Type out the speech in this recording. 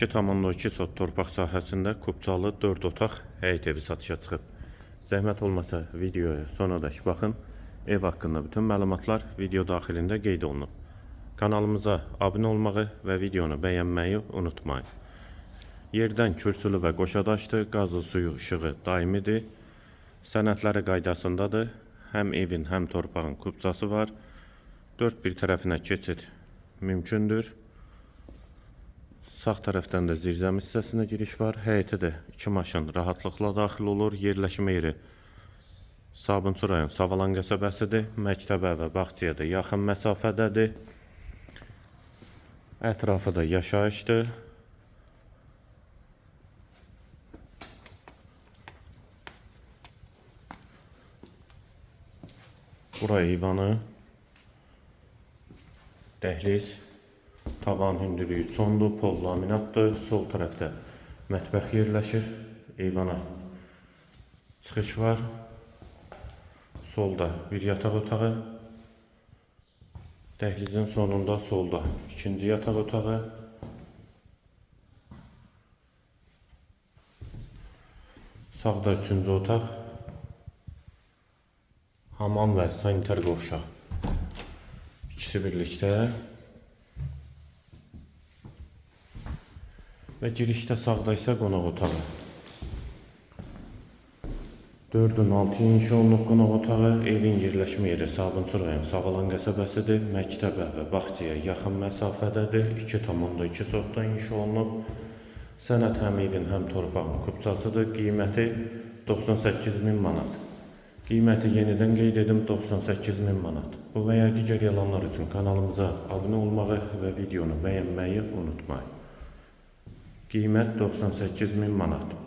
2,2 sot torpaq sahəsində Kubcalı 4 otaq həyət evi satışa çıxıb. Zəhmət olmasa videoya sonadək baxın. Ev haqqında bütün məlumatlar video daxilində qeyd olunub. Kanalımıza abunə olmağı və videonu bəyənməyi unutmayın. Yerdən kürsülü və qoşadaşdır, qazı, suyu, işığı daimidir. Sənədləri qaydasındadır. Həm evin, həm torpağın kubcası var. 4 bir tərəfinə keçid mümkündür. Sağ tərəfdən də zirzəmi hissəsinə giriş var. Həyətə də 2 maşın rahatlıqla daxil olur. Yerləşmə yeri Sabunçu rayon Savalan qəsəbəsidir. Məktəbə və bağçaya da yaxın məsafədədir. Ətrafı da yaşayışdır. Bura eyvanı, dəhliz, tavan hündürlüyü sondur, pol laminatdır. Sol tərəfdə mətbəx yerləşir. Eyvana çıxış var. Solda bir yataq otağı. Dəhlizin sonunda solda ikinci yataq otağı. Sağda üçüncü otaq. Hamam və sanitar qovşaq. İkisi birlikdə. Və girişdə sağda isə qonaq otağı. 4-ün 6 inşa olunub qonaq otağı. Evin yerləşmə yeri Sabunçu rayon Savalan qəsəbəsidir. Məktəbə və bağçaya yaxın məsafədədir. 2,2 sotda inşa olunub. Sənəd həm evin, həm torpağın kubcasıdır. Qiyməti 98.000 manat. Qiyməti yenidən qeyd edim 98.000 manat. Bu və ya digər yalanlar üçün kanalımıza abunə olmağı və videonu bəyənməyi unutmayın. Qiymət 98.000 manat.